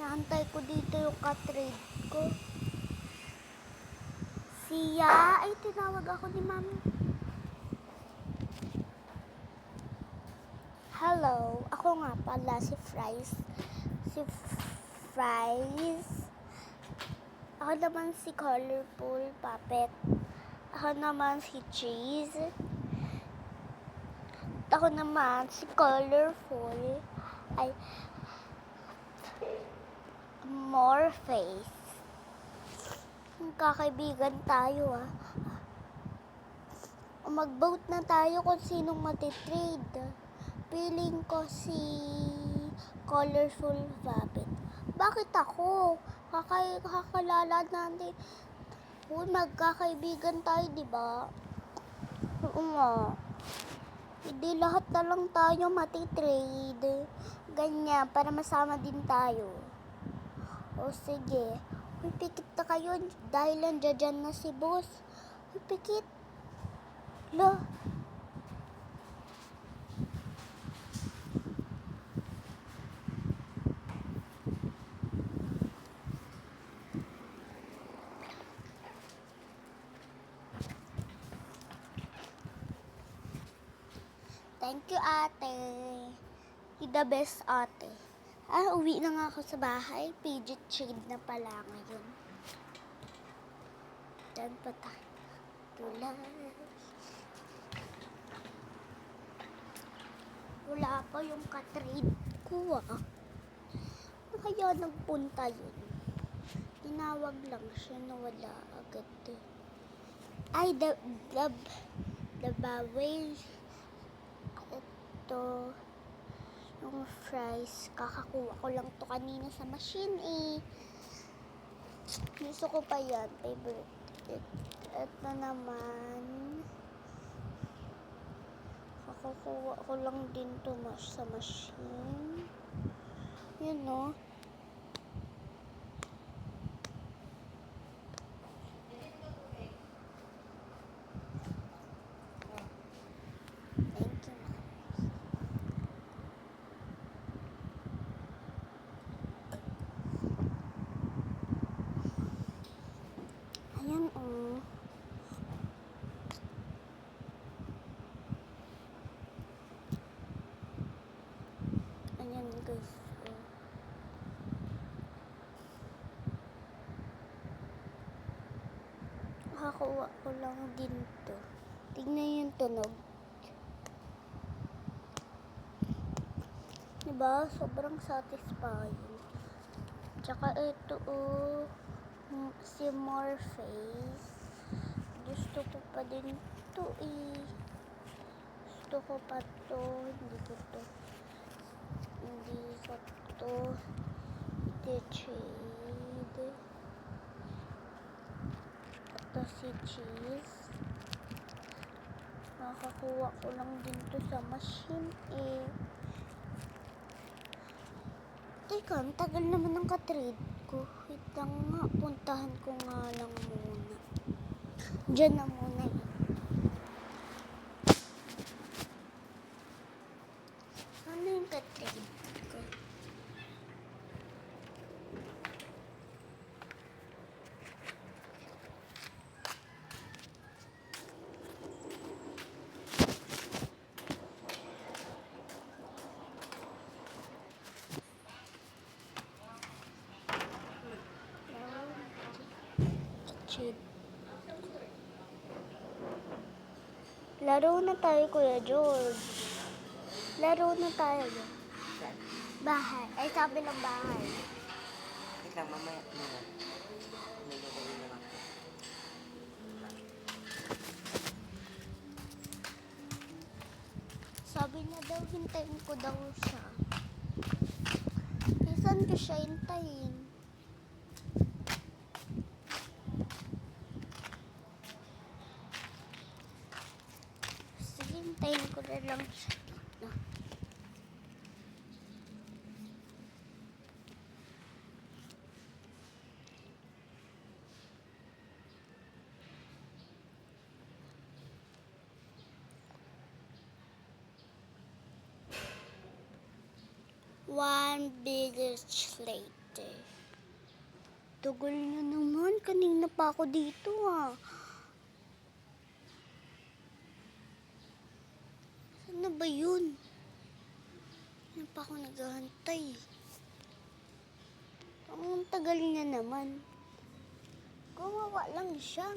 Naantay ko dito yung katrade ko. Siya, ay tinawag ako ni mami. Hello, ako nga pala si Fries. Si Fries. Ako naman si Colorful Puppet. Ako naman si Cheese. Ako naman si Colorful. Ay, more face. Magkakaibigan tayo Mag-vote na tayo kung sinong matitrade. Feeling ko si Colorful Puppet. Bakit ako? Kakalala natin. Magkakaibigan tayo, di ba? Oo nga. Hindi lahat na lang tayo matitrade. Ganyan, para masama din tayo. O sige. Uy, pikit na kayo dahil nandiyan na si boss. Uy, pikit. Lo. Thank you, ate. You're the best, ate. Uwi na nga ako sa bahay. Fidget shade na pala ngayon. Dan pa tayo. Tulad. Wala pa yung katrade ko Kaya nagpunta yun. Tinawag lang siya na wala agad Ay, the bawel. Ito. Yung fries, kakakuha ko lang to kanina sa machine Gusto ko pa yan, favorite. Ito naman, kakakuha ko lang din to sa machine. Yun Ayan Ayan guys. Nakakuha ko lang din to. Tignan yung tunog. Diba? Sobrang satisfying. Tsaka ito si Morpheus. Gusto ko pa din to Gusto ko pa to. Hindi ko to. Shade. Ito si Cheese. Nakakuha ko lang din to sa machine Teka, ang tagal naman ng katrade ko. Wait lang nga, puntahan ko nga lang muna. Diyan na muna Ano yung katrade ko? Laro na tayo, Kuya George. Laro na tayo. Bahay. Ay, sabi ng bahay. Wait lang, mamaya. Sabi niya daw, hintayin ko daw siya. Saan ko siya hintayin? Sige, hintayin ko na lang siya. One big slate. Tagal na naman. Kanina pa ako dito Saan na ba yun? Ano pa ako naghahantay? Ang tagal niya naman. Gumawa lang siya.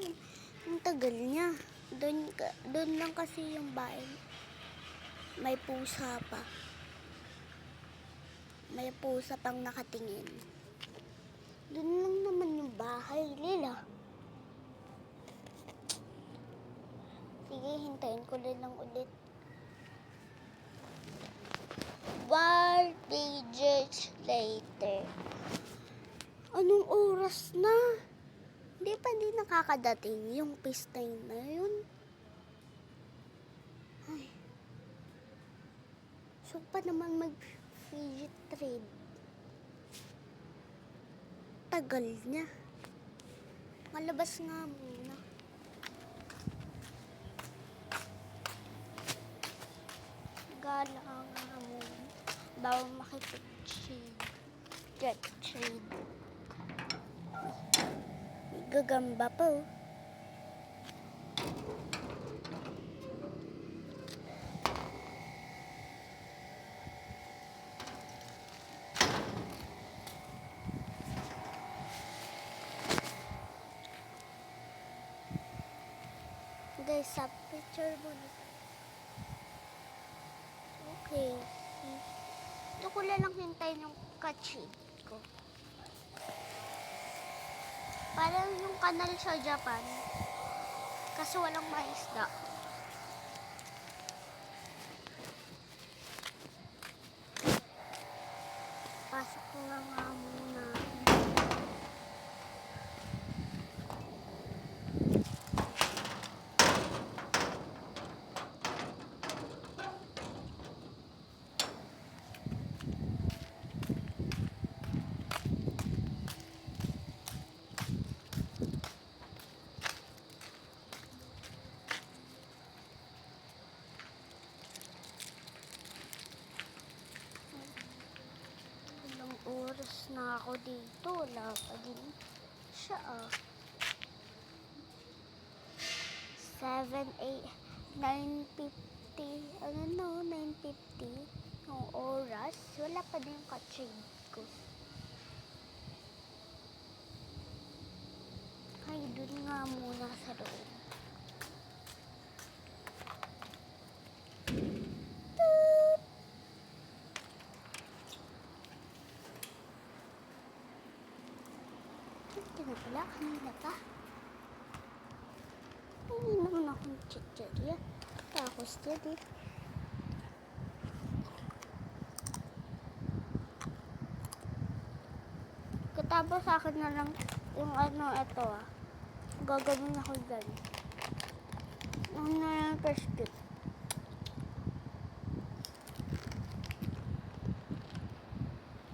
Ang tagal niya. Doon lang kasi yung bahay. May pusa pa. May pusa pang nakatingin. Doon lang naman yung bahay, Lila. Sige, hintayin ko lang ulit. 1 pages later. Anong oras na? Hindi pa din nakakadating yung pistine na yun. Ay. So pa naman mag-fidget trade. Tagal niya. Malabas nga muna. Gala nga muna. Bawal makipag-trade. Get trade. May gagamba pa Guys, sa picture muna. Okay. Ito ko lang hintayin yung kachid ko. Parang yung kanal sa Japan. Kaso walang maisda. Pasok ko nga muna. Ilang oras na ako dito. Wala pa din siya 7, 8, 9:50. Ano no? 9:50. Yung oras. Wala pa din yung ka-trade ko. Ay, dun nga muna sa loob. Ito na pala, kanina pa. Hindi naman akong chichirya. Tapos dyan Katapos sa akin na lang yung ito Gagawin ako dyan. Ano na yung first tip.